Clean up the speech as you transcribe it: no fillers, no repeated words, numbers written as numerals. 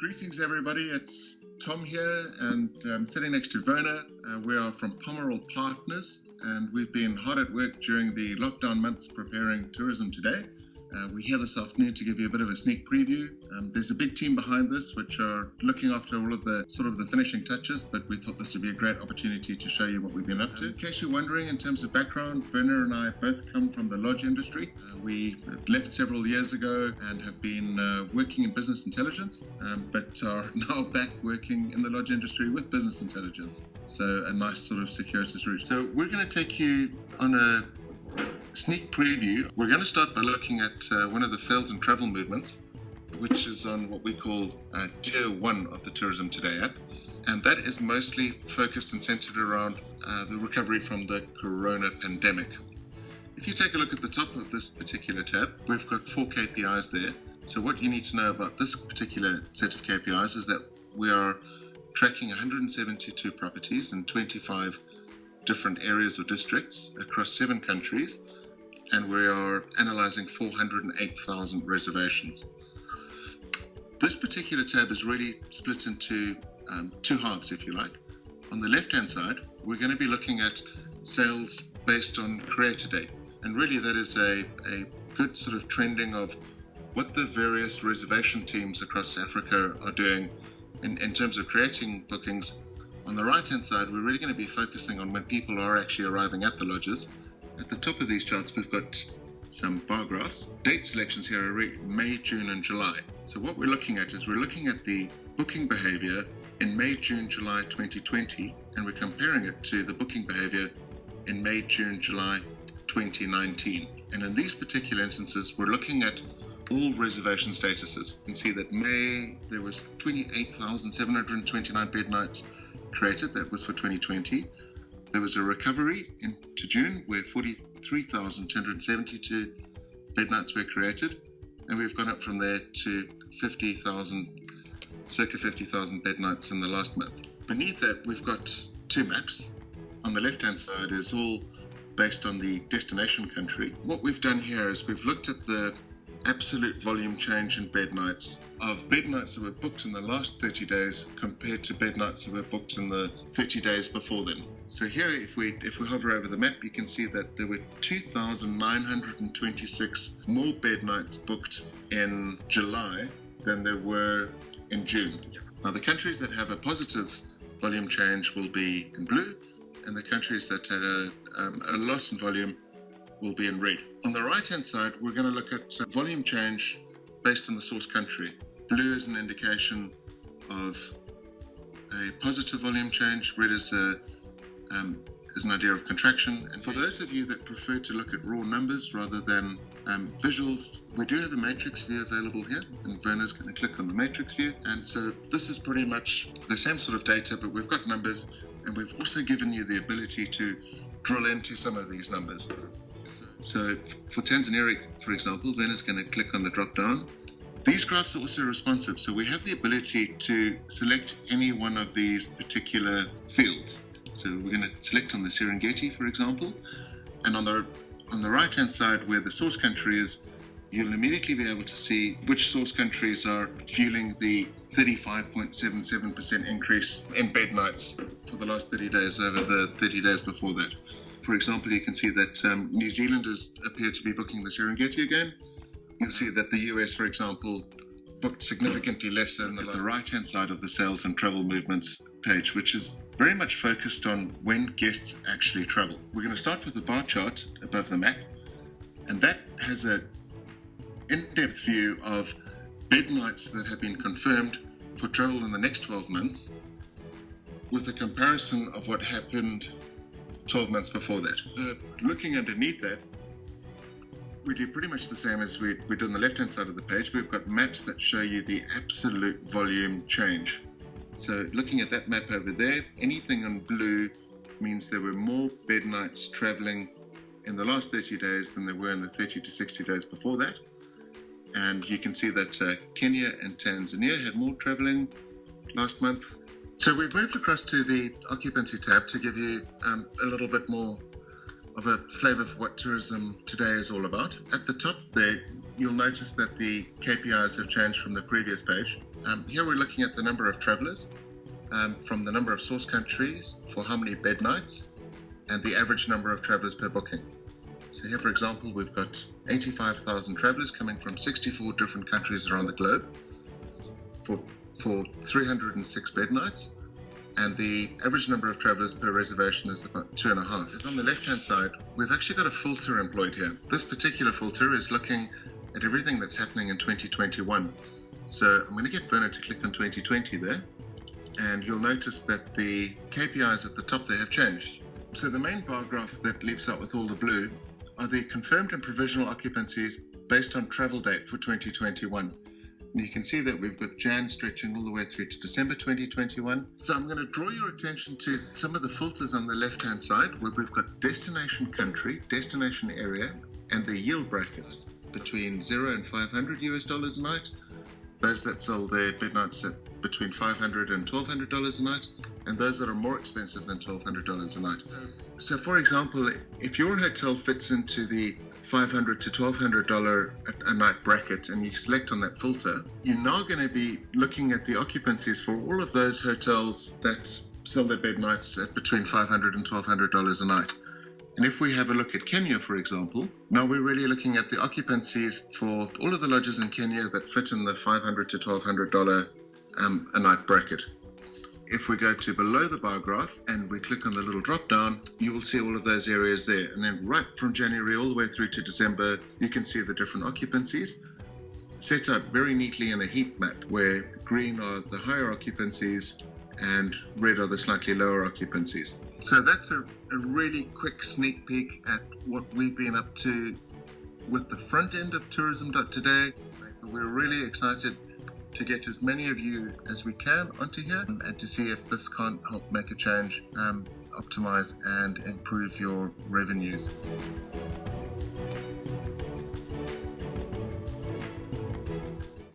Greetings, everybody. It's Tom here, and I'm sitting next to Werner. We are from Pomerol Partners, and we've been hard at work during the lockdown months preparing Tourism Today. We're here this afternoon to give you a bit of a sneak preview. There's a big team behind this, which are looking after all of the finishing touches, but we thought this would be a great opportunity to show you what we've been up to. In case you're wondering, in terms of background, Werner and I both come from the lodge industry. We left several years ago and have been working in business intelligence, but are now back working in the lodge industry with business intelligence. So a nice sort of circuitous route. So we're going to take you on a sneak preview. We're going to start by looking at one of the sales and travel movements, which is on what we call Tier 1 of the Tourism Today app. And that is mostly focused and centered around the recovery from the corona pandemic. If you take a look at the top of this particular tab, we've got 4 KPIs there. So what you need to know about this particular set of KPIs is that we are tracking 172 properties in 25 different areas or districts across 7 countries, and we are analyzing 408,000 reservations. This particular tab is really split into 2 halves, if you like. On the left-hand side, we're going to be looking at sales based on creator date, and really that is a good sort of trending of what the various reservation teams across Africa are doing in terms of creating bookings. On the right-hand side, we're really going to be focusing on when people are actually arriving at the lodges. At the top of these charts, we've got some bar graphs. Date selections here are May, June, and July. So what we're looking at is we're looking at the booking behavior in May, June, July 2020, and we're comparing it to the booking behavior in May, June, July 2019. And in these particular instances, we're looking at all reservation statuses. You can see that May, there was 28,729 bed nights created. That was for 2020. There was a recovery into June where 43,272 bed nights were created, and we've gone up from there to circa 50,000 bed nights in the last month. Beneath that, we've got 2 maps. On the left-hand side is all based on the destination country. What we've done here is we've looked at the absolute volume change in bed nights of bed nights that were booked in the last 30 days compared to bed nights that were booked in the 30 days before then. So here, if we hover over the map, you can see that there were 2,926 more bed nights booked in July than there were in June. Now, the countries that have a positive volume change will be in blue, and the countries that had a loss in volume will be in red. On the right-hand side, we're going to look at volume change based on the source country. Blue is an indication of a positive volume change. Red is an idea of contraction. And for those of you that prefer to look at raw numbers rather than visuals, we do have a matrix view available here, and Werner's going to click on the matrix view. And so this is pretty much the same sort of data, but we've got numbers, and we've also given you the ability to drill into some of these numbers. So for Tanzania, for example, Werner's going to click on the drop down. These graphs are also responsive, so we have the ability to select any one of these particular fields. So we're going to select on the Serengeti, for example, and on the right-hand side where the source country is, you'll immediately be able to see which source countries are fueling the 35.77% increase in bed nights for the last 30 days over the 30 days before that. For example, you can see that New Zealanders appear to be booking the Serengeti again. You'll see that the US, for example, booked significantly less than the right-hand side of the sales and travel movements page, which is very much focused on when guests actually travel. We're going to start with the bar chart above the map, and that has an in-depth view of bed nights that have been confirmed for travel in the next 12 months with a comparison of what happened 12 months before that. Looking underneath that, we do pretty much the same as we did on the left-hand side of the page. We've got maps that show you the absolute volume change. So looking at that map over there, anything in blue means there were more bed nights traveling in the last 30 days than there were in the 30 to 60 days before that. And you can see that Kenya and Tanzania had more traveling last month. So we've moved across to the occupancy tab to give you a little bit more of a flavour of what Tourism Today is all about. At the top there, you'll notice that the KPIs have changed from the previous page. Here we're looking at the number of travelers from the number of source countries for how many bed nights and the average number of travelers per booking. So here, for example, we've got 85,000 travelers coming from 64 different countries around the globe for 306 bed nights, and the average number of travelers per reservation is about 2.5. On the left-hand side, we've actually got a filter employed here. This particular filter is looking at everything that's happening in 2021. So I'm going to get Bernard to click on 2020 there, and you'll notice that the KPIs at the top there have changed. So the main bar graph that leaps out with all the blue are the confirmed and provisional occupancies based on travel date for 2021. And you can see that we've got Jan stretching all the way through to December 2021. So I'm going to draw your attention to some of the filters on the left-hand side, where we've got destination country, destination area, and the yield brackets between $0 and $500 a night. Those that sell their bed nights at between $500 and $1,200 a night, and those that are more expensive than $1,200 a night. So for example, if your hotel fits into the $500 to $1,200 a night bracket and you select on that filter, you're now going to be looking at the occupancies for all of those hotels that sell their bed nights at between $500 and $1,200 a night. And if we have a look at Kenya, for example, now we're really looking at the occupancies for all of the lodges in Kenya that fit in the $500 to $1,200 a night bracket. If we go to below the bar graph and we click on the little drop down, you will see all of those areas there. And then right from January all the way through to December, you can see the different occupancies set out very neatly in a heat map, where green are the higher occupancies and red are the slightly lower occupancies. So that's a really quick sneak peek at what we've been up to with the front end of tourism.today. We're really excited to get as many of you as we can onto here and to see if this can't help make a change, optimize and improve your revenues.